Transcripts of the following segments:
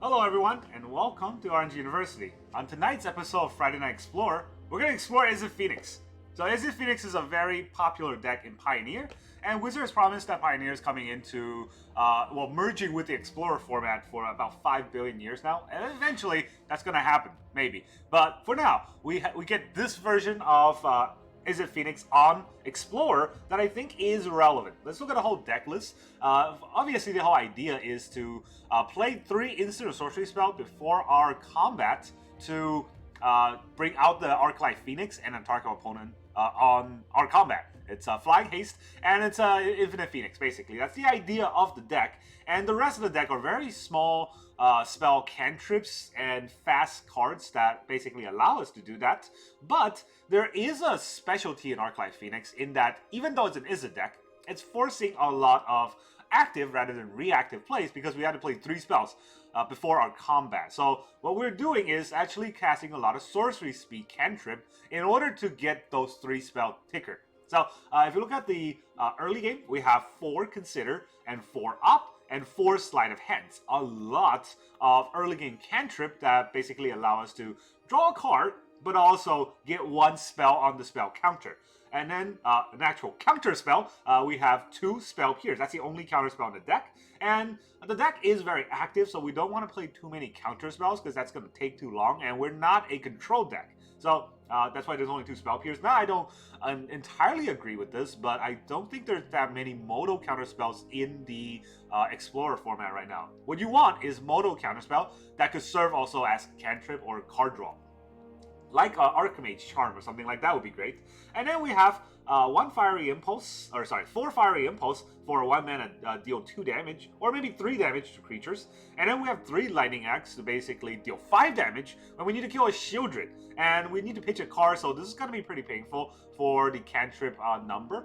Hello everyone, and welcome to Orange University. On tonight's episode of Friday Night Explore, we're going to explore Izzet Phoenix. So Izzet Phoenix is a very popular deck in Pioneer, and Wizards promised that Pioneer is coming into, merging with the Explorer format for about 5 billion years now, and eventually that's going to happen, maybe. But for now, we get this version of Izzet Phoenix on Explorer that I think is relevant. Let's look at the whole deck list. Obviously, the whole idea is to play 3 instant or sorcery spells before our combat to bring out the Arclight Phoenix and attack our opponent on our combat. It's Flying Haste, and it's Infinite Phoenix, basically. That's the idea of the deck, and the rest of the deck are very small spell cantrips and fast cards that basically allow us to do that. But there is a specialty in Arclight Phoenix in that, even though it's an Izzet deck, it's forcing a lot of active rather than reactive plays because we had to play 3 spells before our combat. So what we're doing is actually casting a lot of sorcery speed cantrip in order to get those 3 spell ticker. So if you look at the early game, we have 4 Consider and 4 Up and 4 Sleight of Hands. A lot of early game cantrip that basically allow us to draw a card, but also get 1 spell on the spell counter. And then an actual counter spell, we have 2 Spell Pierce. That's the only counter spell in the deck. And the deck is very active, so we don't want to play too many counter spells because that's going to take too long, and we're not a control deck. So that's why there's only 2 Spell Pierce. Now, I don't entirely agree with this, but I don't think there's that many Moto counter spells in the Explorer format right now. What you want is Moto counter spell that could serve also as cantrip or card draw. Like Archmage Charm or something like that would be great. And then we have 4 Fiery Impulse for 1 mana deal 2 damage, or maybe 3 damage to creatures. And then we have 3 Lightning Axe to basically deal 5 damage when we need to kill a Shieldred. And we need to pitch a card, so this is going to be pretty painful for the cantrip number.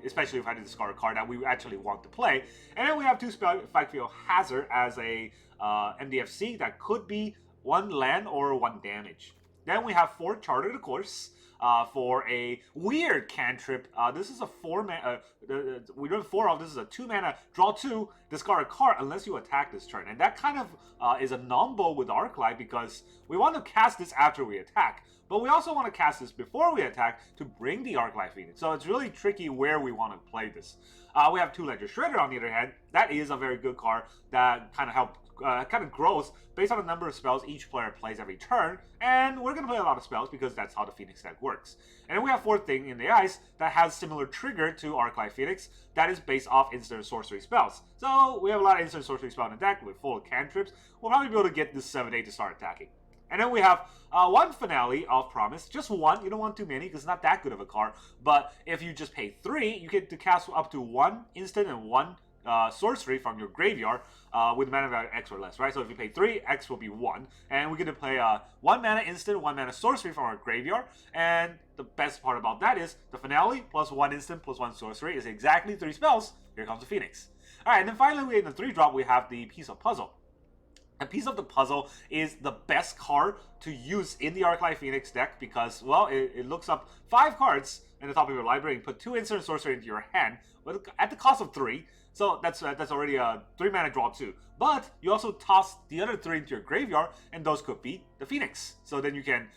Especially if I had to discard a card that we actually want to play. And then we have 2 Spikefield Hazard as a MDFC that could be 1 land or 1 damage. Then we have 4 Chart of the Course for a weird cantrip. This is a 4 mana. We run 4 of. This is a 2 mana. Draw 2. Discard a card unless you attack this turn. And that kind of is a non-bow with Arclight because we want to cast this after we attack, but we also want to cast this before we attack to bring the Arclight Phoenix. So it's really tricky where we want to play this. We have 2 Ledger Shredder on the other hand. That is a very good card that kind of grows based on the number of spells each player plays every turn, and we're going to play a lot of spells because that's how the Phoenix deck works. And then we have 4 Thing in the Ice that has similar trigger to Arclight Phoenix that is based off instant sorcery spells. So we have a lot of instant sorcery spells in the deck with full cantrips. We'll probably be able to get this 7-8 to start attacking. And then we have 1 Finale of Promise, just 1. You don't want too many because it's not that good of a card. But if you just pay 3, you get to cast up to 1 instant and 1 sorcery from your graveyard with mana value X or less, right? So if you pay 3, X will be 1. And we're going to play 1 mana instant, 1 mana sorcery from our graveyard. And the best part about that is the Finale plus 1 instant plus 1 sorcery is exactly 3 spells. Here comes the Phoenix. Alright, and then finally in the 3-drop we have the Piece of Puzzle. A Piece of the Puzzle is the best card to use in the Arclight Phoenix deck because, well, it looks up 5 cards in the top of your library and put 2 instant sorcery into your hand at the cost of 3. So that's already a 3 mana draw 2. But you also toss the other 3 into your graveyard, and those could be the Phoenix. So then you can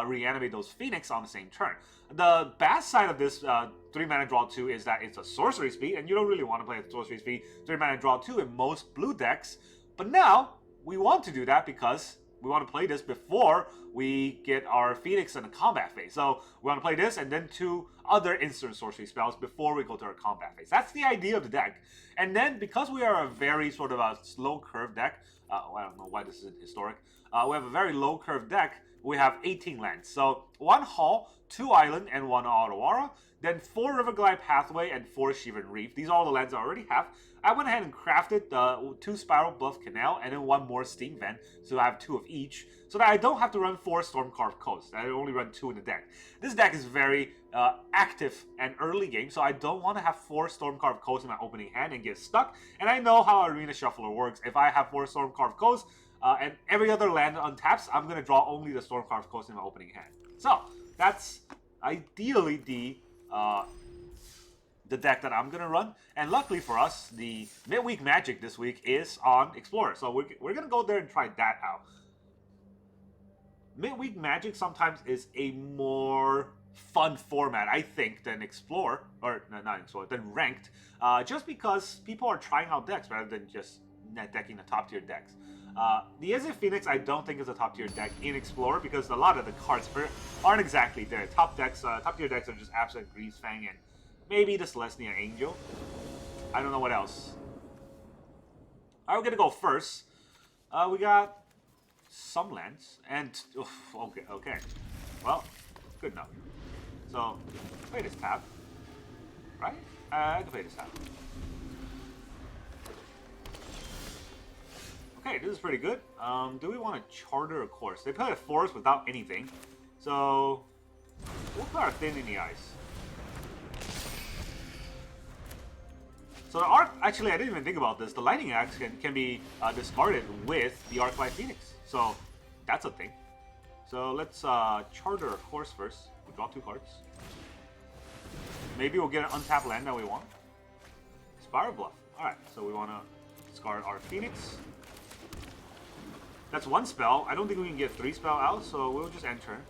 reanimate those Phoenix on the same turn. The bad side of this 3 mana draw 2 is that it's a sorcery speed, and you don't really want to play a sorcery speed 3 mana draw 2 in most blue decks. But now we want to do that because we want to play this before we get our Phoenix in the combat phase. So we want to play this and then 2 other instant sorcery spells before we go to our combat phase. That's the idea of the deck. And then because we are a very sort of a slow curve deck, I don't know why this isn't historic. We have a very low curve deck. We have 18 lands. So 1 Hall, 2 Island, and 1 Otawara. Then 4 Riverglide Pathway and 4 Shivan Reef. These are all the lands I already have. I went ahead and crafted 2 Spirebluff Canal and then 1 more Steam Vent, so I have 2 of each, so that I don't have to run 4 Stormcarved Coast. I only run 2 in the deck. This deck is very active and early game, so I don't want to have 4 Stormcarved Coast in my opening hand and get stuck. And I know how Arena Shuffler works. If I have 4 Stormcarved Coast and every other land untaps, I'm going to draw only the Stormcarved Coast in my opening hand. So that's ideally the the deck that I'm gonna run. And luckily for us, the Midweek Magic this week is on Explorer, so we're gonna go there and try that out. Midweek Magic sometimes is a more fun format, I think, than Explorer, or no, not Explorer, than Ranked, just because people are trying out decks rather than just net decking the top tier decks. The Izzet Phoenix I don't think is a top tier deck in Explorer because a lot of the cards aren't exactly there. Top tier decks are just Absolute Greasefang and maybe the Celestia Angel. I don't know what else. Alright, we're gonna go first. We got some lands and okay. Well, good enough. So play this tap, right? I can play this tap. Okay, this is pretty good. Do we want to charter a course? They play a forest without anything, so we'll put our Thin in the Ice. So the Arc, actually, I didn't even think about this. The Lightning Axe can be discarded with the Arclight Phoenix, so that's a thing. So let's charter a course first. We draw 2 cards. Maybe we'll get an untapped land that we want. Spirebluff. Alright, so we want to discard our Phoenix. That's 1 spell. I don't think we can get 3 spell out, so we'll just end turn.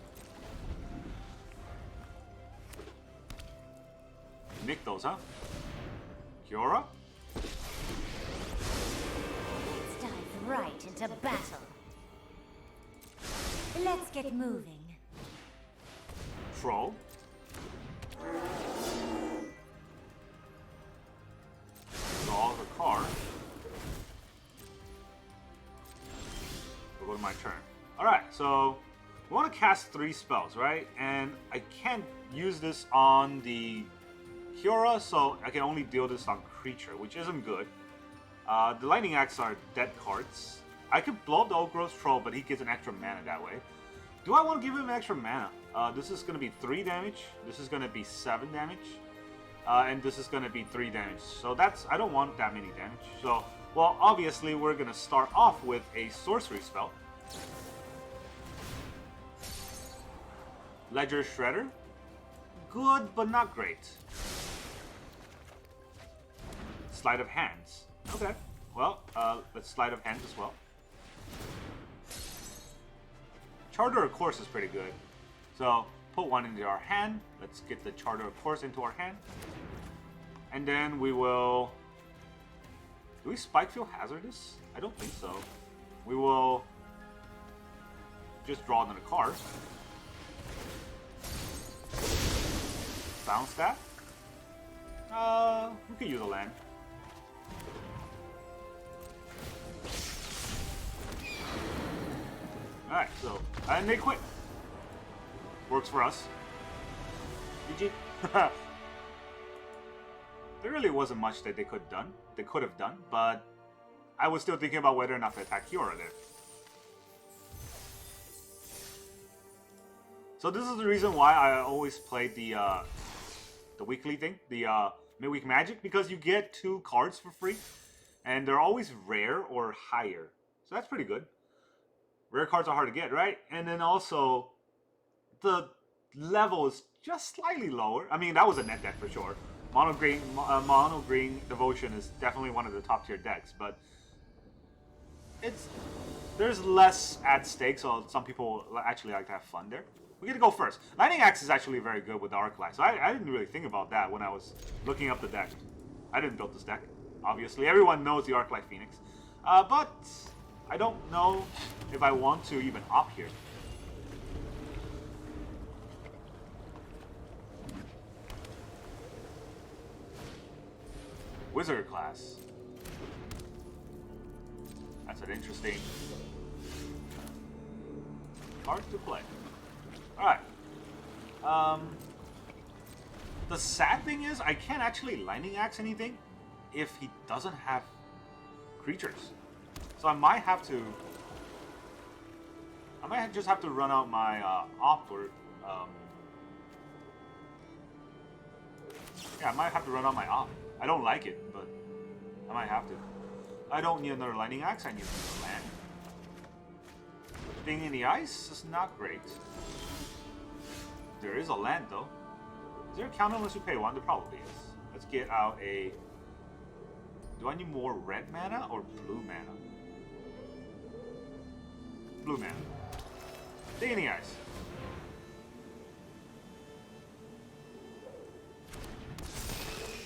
Nick those, huh? Kiora? Let's dive right into battle. Let's get moving. Troll. Draw the card. We'll go to my turn. Alright, so we want to cast 3 spells, right? And I can't use this on the Kiora, so I can only deal this on creature, which isn't good. The Lightning Axe are dead cards. I could blow up the Ogre's Troll, but he gets an extra mana that way. Do I want to give him extra mana? This is going to be 3 damage, this is going to be 7 damage, and this is going to be 3 damage. So I don't want that many damage. So, well, obviously we're going to start off with a sorcery spell. Ledger Shredder. Good, but not great. Sleight of Hands. Okay, well, let's Sleight of Hands as well. Charter of Course is pretty good. So, put 1 into our hand. Let's get the Charter of Course into our hand. And then we will... Do we Spikefield Hazard this? I don't think so. We will just draw another card. Bounce that. We could use a land. Alright, so, and they quit. Works for us. GG. There really wasn't much that they could have done, but I was still thinking about whether or not to attack Kiora there. So this is the reason why I always play the weekly thing, the Midweek Magic, because you get 2 cards for free, and they're always rare or higher. So that's pretty good. Rare cards are hard to get, right? And then also, the level is just slightly lower. I mean, that was a net deck for sure. Mono Green Devotion is definitely one of the top tier decks, but there's less at stake, so some people actually like to have fun there. We're gonna go first. Lightning Axe is actually very good with the Arclight, so I didn't really think about that when I was looking up the deck. I didn't build this deck, obviously. Everyone knows the Arclight Phoenix, but I don't know if I want to even opt here. Wizard class. That's an interesting card to play. Alright. The sad thing is, I can't actually Lightning Axe anything if he doesn't have creatures. So I might just have to run out my Opt, or yeah, I might have to run out my Opt. I don't like it, but I might have to. I don't need another Lightning Axe, I need another land. Thing in the Ice is not great. There is a land though. Is there a counter unless you pay 1? There probably is. Let's get out a... Do I need more red mana or blue mana? Blue mana. Dig in the eyes.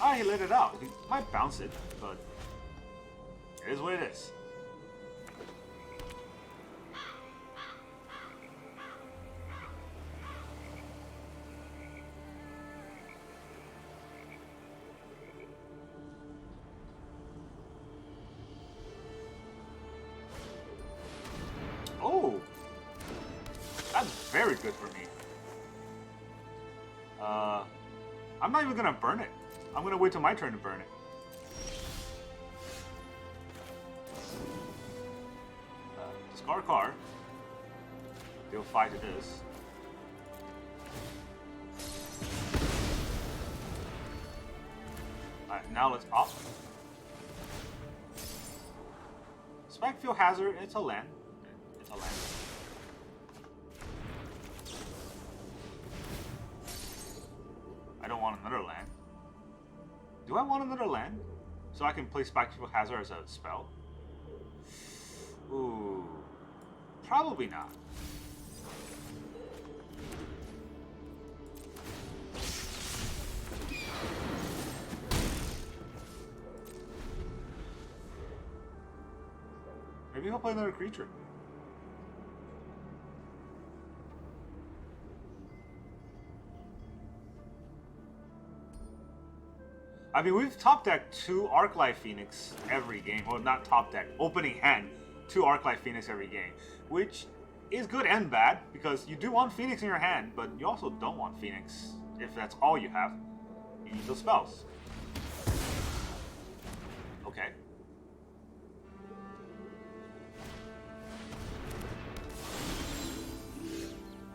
Ah, he let it out. He might bounce it, but it is what it is. Oh, that's very good for me. I'm not even gonna burn it. I'm gonna wait till my turn to burn it. Discard card. Deal 5 to this. Alright, now let's opt. Spikefield Hazard, it's a land. It's a land. I don't want another land. Do I want another land? So I can play Spikefield Hazard as a spell? Ooh. Probably not. Maybe he'll play another creature. I mean, we've top decked 2 Arclight Phoenix every game. Well, not top deck, opening hand 2 Arclight Phoenix every game. Which is good and bad, because you do want Phoenix in your hand, but you also don't want Phoenix if that's all you have. You need those spells. Okay.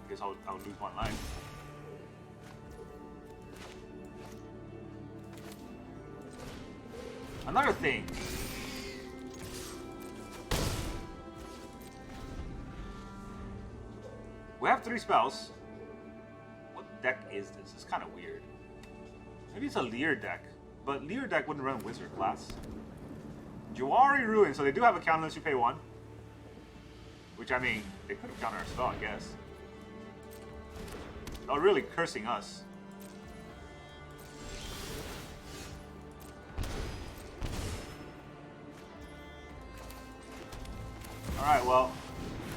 Guess I'll lose 1 life. Another thing. We have 3 spells. What deck is this? It's kind of weird. Maybe it's a Leer deck, but Leer deck wouldn't run Wizard class. Jawari Ruin, so they do have a counter unless you pay 1. Which, I mean, they could have countered our spell, I guess. They're really cursing us. Alright, well,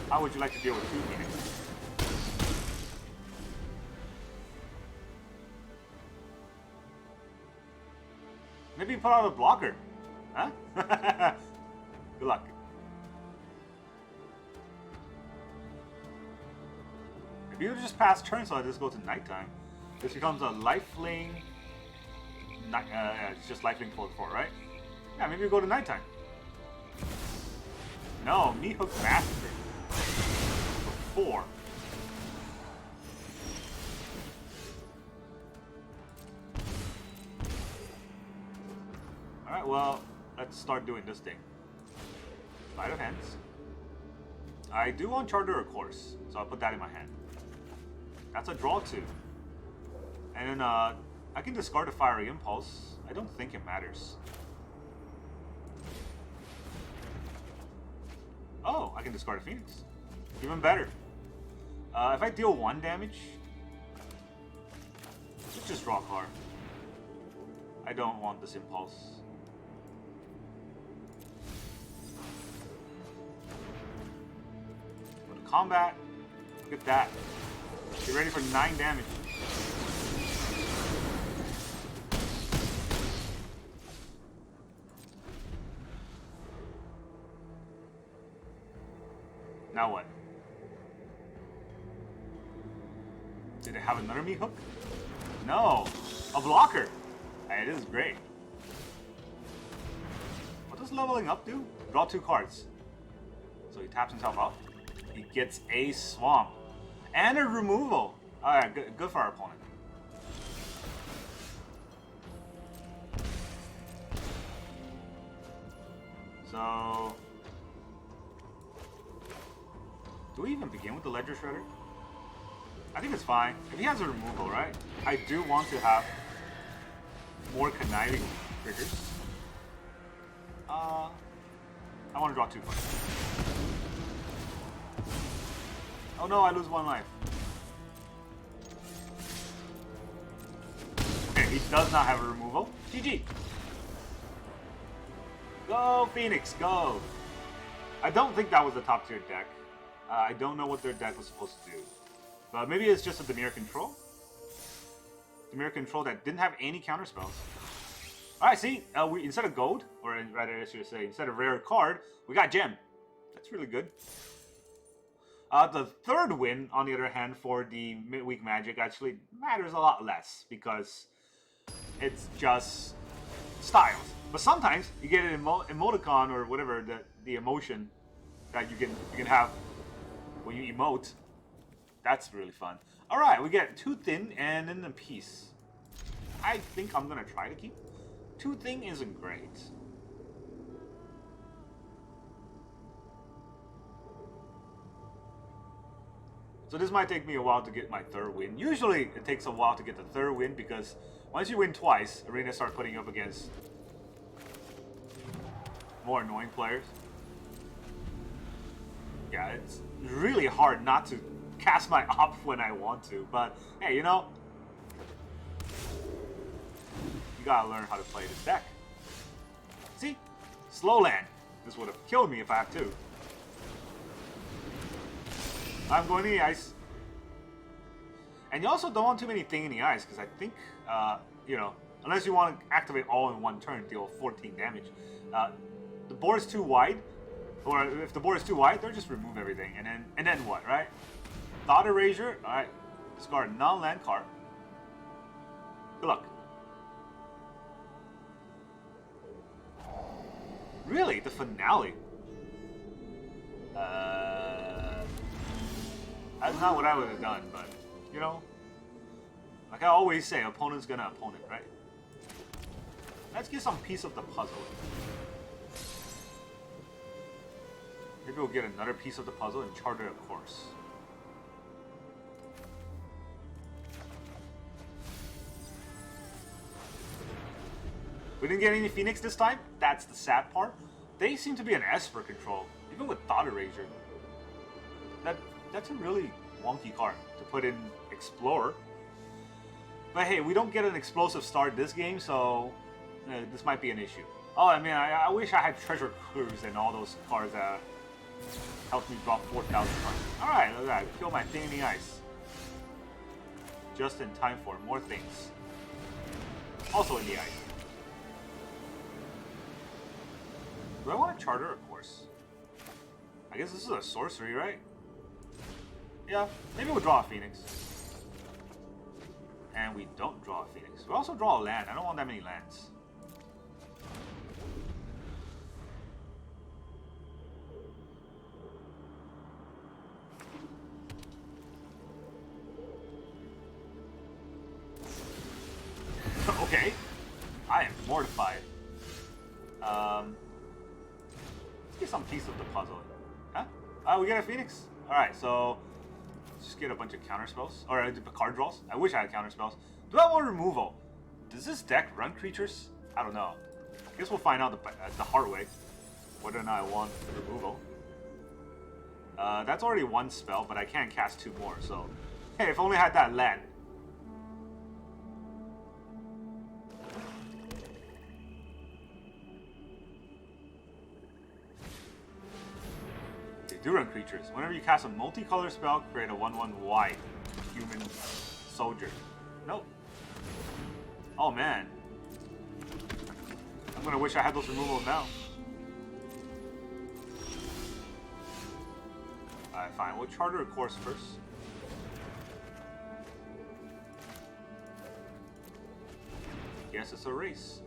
how would you like to deal with 2 Phoenix? Maybe put out a blocker. Huh? Good luck. Maybe you'll just pass turn so I just go to nighttime. This becomes a lifelink. It's just lifelink for 4, right? Yeah, maybe you go to nighttime. No, me hook master. For 4. Alright, well, let's start doing this thing. Sleight of Hands. I do want Charter, of course, so I'll put that in my hand. That's a draw 2. And then I can discard a Fiery Impulse. I don't think it matters. Oh, I can discard a Phoenix. Even better. If I deal 1 damage, let's just draw a card. I don't want this Impulse. Go to combat. Look at that. Get ready for 9 damage. Now what? Did it have another me hook? No! A blocker! Hey, this is great. What does leveling up do? Draw 2 cards. So he taps himself out. He gets a swamp. And a removal! Alright, good for our opponent. So... do we even begin with the Ledger Shredder? I think it's fine. If he has a removal, right? I do want to have more conniving triggers. I want to draw 2 cards. Oh no, I lose 1 life. Okay, he does not have a removal. GG. Go, Phoenix, go. I don't think that was a top tier deck. I don't know what their deck was supposed to do. But maybe it's just a Dimir control. Dimir control that didn't have any counter spells. Alright, see, we instead of gold, or rather I should say, instead of rare card, we got gem. That's really good. The third win, on the other hand, for the Midweek Magic actually matters a lot less because it's just styles. But sometimes you get an emoticon or whatever, the emotion that you can have when you emote. That's really fun. Alright, we get 2 thin and then a piece. I think I'm gonna try to keep. 2 thin isn't great. So this might take me a while to get my 3rd win. Usually it takes a while to get the 3rd win because once you win twice, Arena starts putting you up against more annoying players. Yeah, it's really hard not to cast my op when I want to, but hey, you know, you gotta learn how to play this deck. See? Slow land. This would have killed me if I had to. I'm going to the ice. And you also don't want too many things in the ice, because I think, you know, unless you want to activate all in one turn, deal 14 damage. The board is too wide, or if the board is too wide, they'll just remove everything. And then what, right? Thought Erasure, alright. Discard a non-land card. Good luck. Really? The finale? That's not what I would have done, but, you know, like I always say, opponent's gonna opponent, right? Let's get some piece of the puzzle. Maybe we'll get another piece of the puzzle and charter a course. We didn't get any Phoenix this time. That's the sad part. They seem to be an Esper control, even with Thought Erasure. That's a really wonky card to put in Explorer. But hey, we don't get an explosive start this game, so this might be an issue. Oh, I mean, I wish I had Treasure Cruise and all those cards that helped me drop 4,000 cards. Alright, look at that. Kill my thing in the ice. Just in time for more things. Also in the ice. Do I want to charter a course? I guess this is a sorcery, right? Yeah, maybe we'll draw a Phoenix. And we don't draw a Phoenix. We also draw a land. I don't want that many lands. Okay. I am mortified. Let's get some piece of the puzzle. Huh? We get a Phoenix? Alright, so just get a bunch of counter spells. Or card draws. I wish I had counter spells. Do I want removal? Does this deck run creatures? I don't know. I guess we'll find out the hard way. Whether or not I want removal. That's already 1 spell, but I can't cast 2 more, so hey, if only I had that land. Do run creatures. Whenever you cast a multicolor spell, create a 1/1 white human soldier. Nope. Oh man. I'm gonna wish I had those removals now. Alright, fine. We'll charter a course first. Guess it's a race.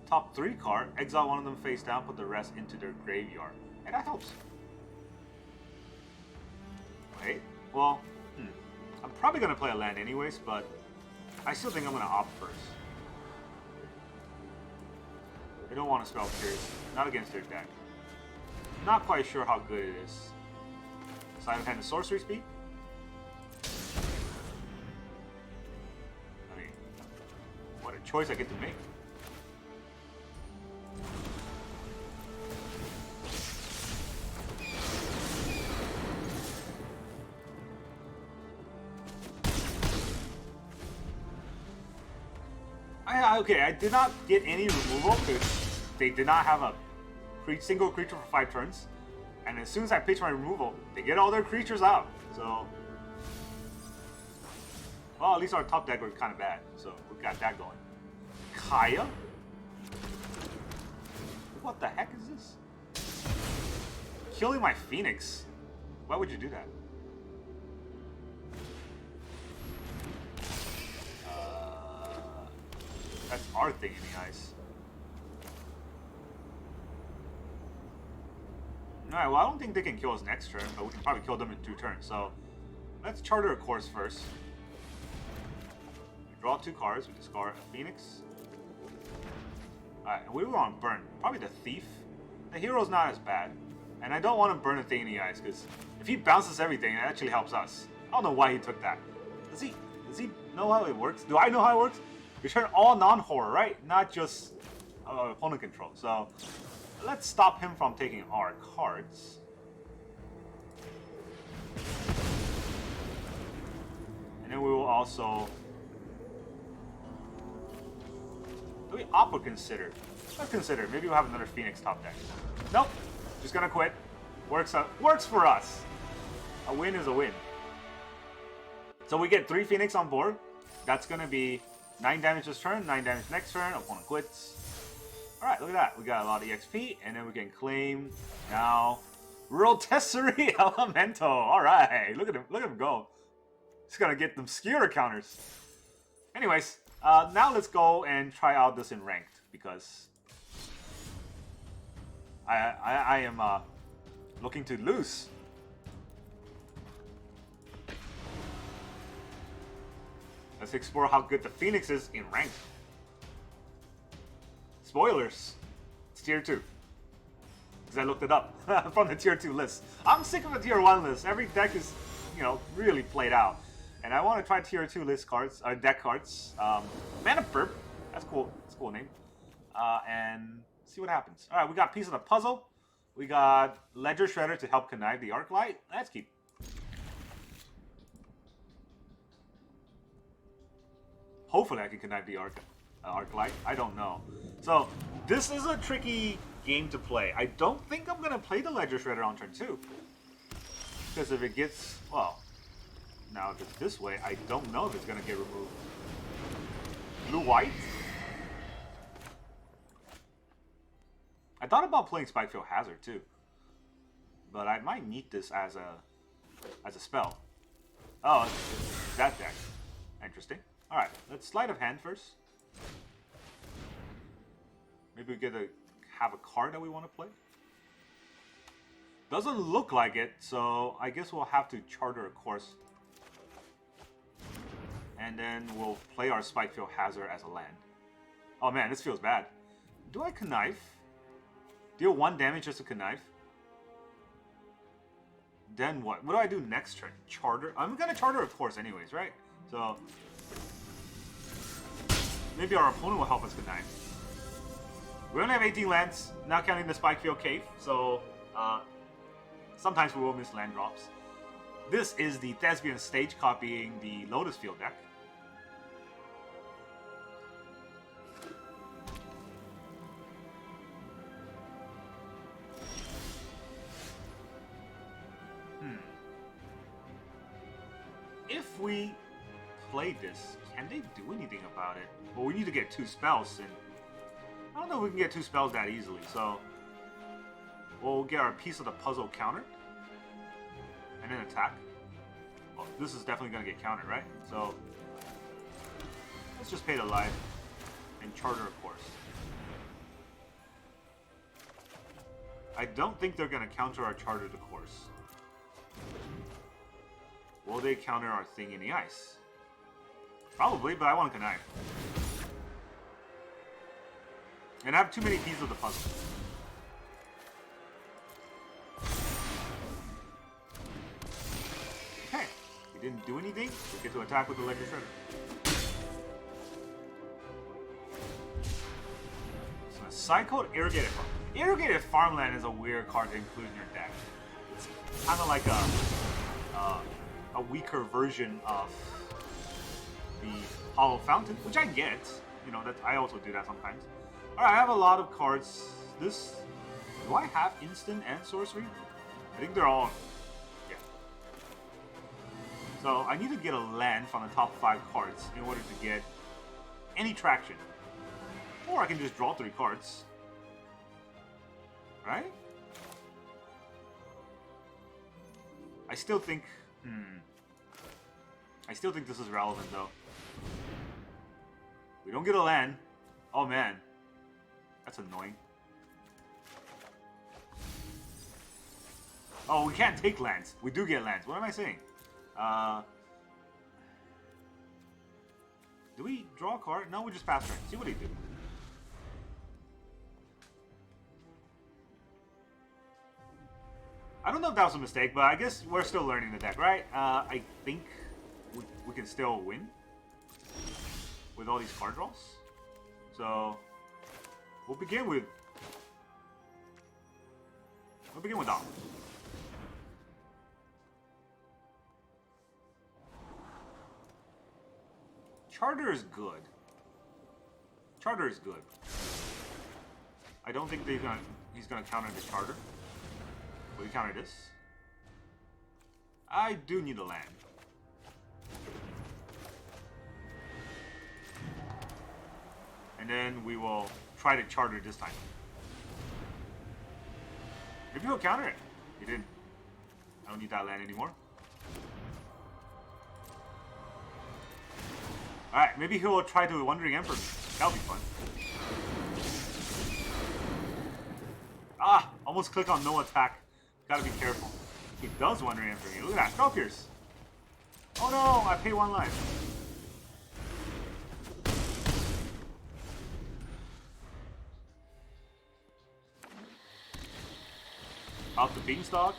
Top 3 card, exile one of them face down, put the rest into their graveyard. And that helps. Wait, well, I'm probably going to play a land anyways, but I still think I'm going to opt first. They don't want to spell Pierce, not against their deck. Not quite sure how good it is. Sleight of Hand to sorcery speed? I mean, what a choice I get to make. Okay, I did not get any removal because they did not have a single creature for 5 turns. And as soon as I pitch my removal, they get all their creatures out. So, well, at least our top deck was kind of bad. So we got that going. Kaya? What the heck is this? Killing my Phoenix? Why would you do that? That's our thing in the ice. Alright, well I don't think they can kill us next turn, but we can probably kill them in 2 turns. So let's charter a course first. We draw 2 cards, we discard a Phoenix. Alright, and we were on burn. Probably the Thief. The hero's not as bad. And I don't want to burn a thing in the ice, because if he bounces everything, it actually helps us. I don't know why he took that. Does he know how it works? Do I know how it works? Return all non-horror, right? Not just opponent control. So let's stop him from taking our cards. And then we will also... Do we opt or consider? Let's consider. Maybe we'll have another Phoenix top deck. Nope. Just gonna quit. Works for us. A win is a win. So we get 3 Phoenix on board. That's gonna be 9 damage this turn, 9 damage next turn, opponent quits. Alright, look at that. We got a lot of EXP, and then we can claim now Rotisserie Elemento. Alright, look at him go. He's gonna get them skewer counters. Anyways, now let's go and try out this in ranked, because I am looking to lose. Let's explore how good the Phoenix is in ranked. Spoilers. It's tier 2. Because I looked it up from the tier 2 list. I'm sick of the tier 1 list. Every deck is, really played out. And I want to try tier 2 list cards, deck cards. Mana Burp. That's cool. That's a cool name. And see what happens. Alright, we got Piece of the Puzzle. We got Ledger Shredder to help connive the Arclight. Let's keep. Hopefully I can connive the Arclight. I don't know. So, this is a tricky game to play. I don't think I'm going to play the Ledger Shredder on turn 2. Because if it gets... Well, now if it's this way, I don't know if it's going to get removed. Blue-white? I thought about playing Spikefield Hazard too. But I might need this as a spell. Oh, it's that deck. Interesting. Alright, let's Sleight of Hand first. Maybe we have a card that we want to play. Doesn't look like it, so I guess we'll have to charter a course. And then we'll play our Spikefield Hazard as a land. Oh man, this feels bad. Do I connive? Deal 1 damage just to connive? Then what? What do I do next turn? Charter? I'm gonna charter a course anyways, right? So... maybe our opponent will help us connive. We only have 18 lands, not counting the Spikefield Cave, so sometimes we will miss land drops. This is the Thespian stage copying the Lotus Field deck. If we play this, can they do anything about it? Well, we need to get 2 spells, and I don't know if we can get 2 spells that easily, so we'll get our Piece of the Puzzle counter, and then attack. Well, this is definitely going to get countered, right? So let's just pay the life and charter a course. I don't think they're going to counter our charter to course. Will they counter our thing in the ice? Probably, but I want to connive. And I have too many pieces of the puzzle. Okay, he didn't do anything. We get to attack with the Ledger Shredder. Recycled Irrigated Farm. Irrigated Farmland is a weird card to include in your deck. It's kind of like a weaker version of the Hollow Fountain, which I get. You know, that I also do that sometimes. Alright, I have a lot of cards. This... Do I have instant and sorcery? I think they're all... Yeah. So, I need to get a land from the top 5 cards in order to get any traction. Or I can just draw 3 cards. Right? I still think... I still think this is relevant, though. We don't get a land. Oh, man. That's annoying. Oh, we can't take lands. We do get lands. What am I saying? Do we draw a card? No, we just pass turn. See what he do. I don't know if that was a mistake, but I guess we're still learning the deck, right? I think we can still win with all these card draws. So we'll begin with that. Charter is good. Charter is good. I don't think he's gonna counter the Charter. Will he counter this? I do need a land. And then we will try to Charter this time. Maybe he'll counter it. He didn't. I don't need that land anymore. Alright, maybe he'll try to Wandering Emperor. That'll be fun. Ah! Almost click on no attack. Gotta be careful. He does Wandering Emperor. Look at that. Spell Pierce. Oh no! I pay 1 life. Out the Beanstalk.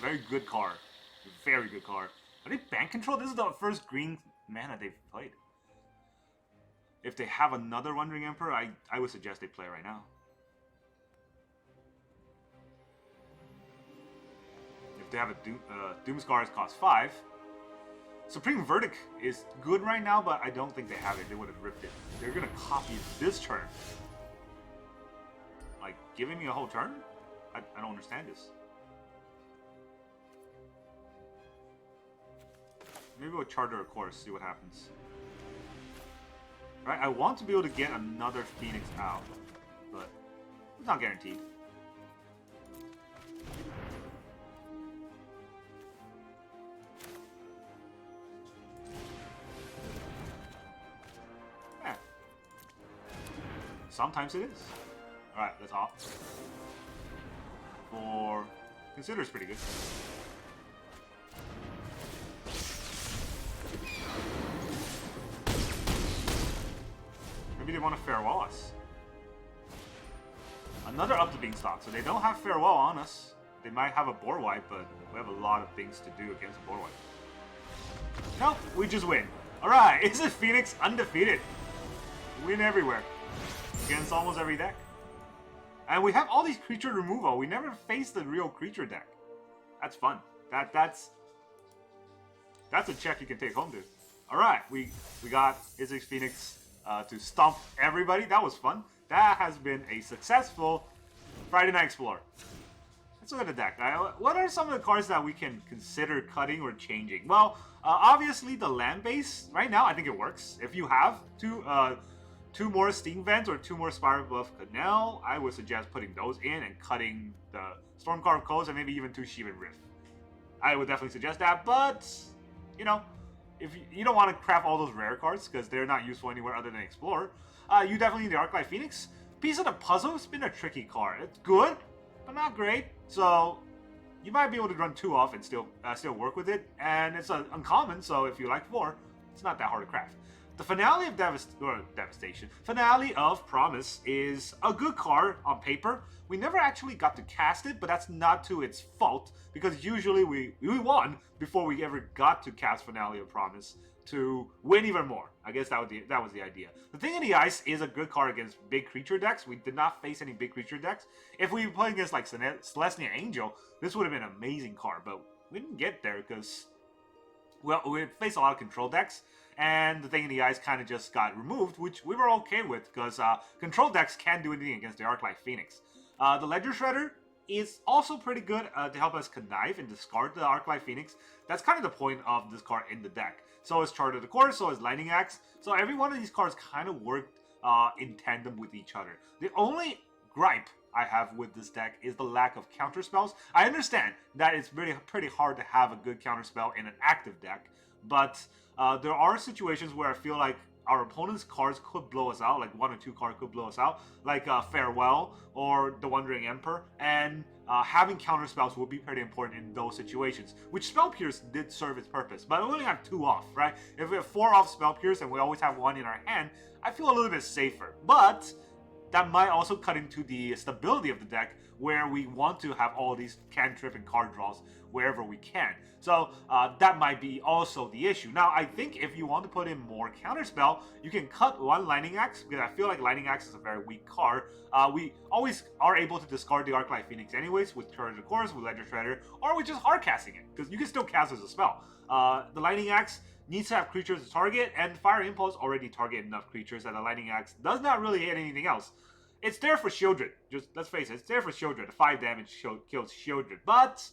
Very good card. Very good card. Are they bank control? This is the first green mana they've played. If they have another Wandering Emperor, I would suggest they play right now. If they have a Doomscar's cost 5. Supreme Verdict is good right now, but I don't think they have it. They would have ripped it. They're gonna copy this turn. Like, giving me a whole turn? I don't understand this. Maybe we'll Charter a course, see what happens. Right, I want to be able to get another Phoenix out, but it's not guaranteed. Yeah. Sometimes it is. Alright, let's opt. For Consider's pretty good. Maybe they want to farewell us. Another up the Beanstalk, so they don't have farewell on us. They might have a board wipe, but we have a lot of things to do against a board wipe. Nope, we just win. Alright, Izzet Phoenix undefeated. Win everywhere. Against almost every deck. And we have all these creature removal. We never faced the real creature deck. That's fun. That's a check you can take home to. Alright, we got Izzet Phoenix to stomp everybody. That was fun. That has been a successful Friday Night Explorer. Let's look at the deck. What are some of the cards that we can consider cutting or changing? Well, obviously the land base, right now I think it works. If you have two more Steam Vents or 2 more Spirebluff Canal, I would suggest putting those in and cutting the Stormcarved Codes and maybe even 2 Shivan Reef. I would definitely suggest that, but, you know, if you don't want to craft all those rare cards because they're not useful anywhere other than Explorer, you definitely need the Arclight Phoenix. Piece of the Puzzle has been a tricky card. It's good, but not great. So you might be able to run 2 off and still work with it. And it's uncommon, so if you like 4, it's not that hard to craft. The Finale of Devastation. Finale of Promise is a good card on paper. We never actually got to cast it, but that's not to its fault, because usually we won before we ever got to cast Finale of Promise. to win even more. I guess that was the idea. The Thing in the Ice is a good card against big creature decks. We did not face any big creature decks. If we were playing against like Celestia Angel, this would have been an amazing card, but we didn't get there because, well, we faced a lot of control decks, and the Thing in the Ice kind of just got removed, which we were okay with because control decks can't do anything against the Arclight Phoenix. The Ledger Shredder is also pretty good to help us connive and discard the Arclight Phoenix. That's kind of the point of this card in the deck. So is Chart of the Course, so is Lightning Axe. So every one of these cards kind of work in tandem with each other. The only gripe I have with this deck is the lack of counter spells. I understand that it's pretty hard to have a good counter spell in an active deck, but there are situations where I feel like our opponent's cards could blow us out, like 1 or 2 cards could blow us out, like Farewell or the Wandering Emperor, and having counter spells would be pretty important in those situations, which Spell Pierce did serve its purpose, but we only have 2 off, right? If we have 4 off Spell Pierce and we always have 1 in our hand, I feel a little bit safer, but that might also cut into the stability of the deck, where we want to have all these cantrip and card draws wherever we can. So that might be also the issue. Now, I think if you want to put in more counterspell, you can cut 1 Lightning Axe, because I feel like Lightning Axe is a very weak card. We always are able to discard the Arclight Phoenix anyways, with Turn of the Course, with Ledger Shredder, or with just hard casting it, because you can still cast as a spell. The Lightning Axe needs to have creatures to target, and Fire Impulse already target enough creatures that the Lightning Axe does not really hit anything else. It's there for Shieldred. Just, let's face it, it's there for Shieldred. 5 damage kills Shieldred. But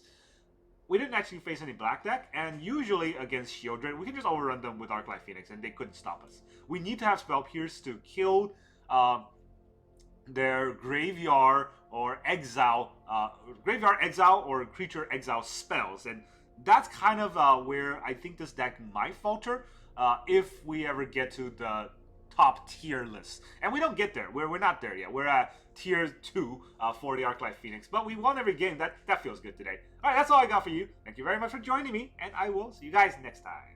we didn't actually face any black deck, and usually against Shieldred, we can just overrun them with Arclight Phoenix, and they couldn't stop us. We need to have Spell Pierce to kill their graveyard or exile, or creature exile spells, and that's kind of where I think this deck might falter if we ever get to the top tier list. And we don't get there. We're not there yet. We're at tier 2 for the Arclight Phoenix. But we won every game. That feels good today. Alright, that's all I got for you. Thank you very much for joining me, and I will see you guys next time.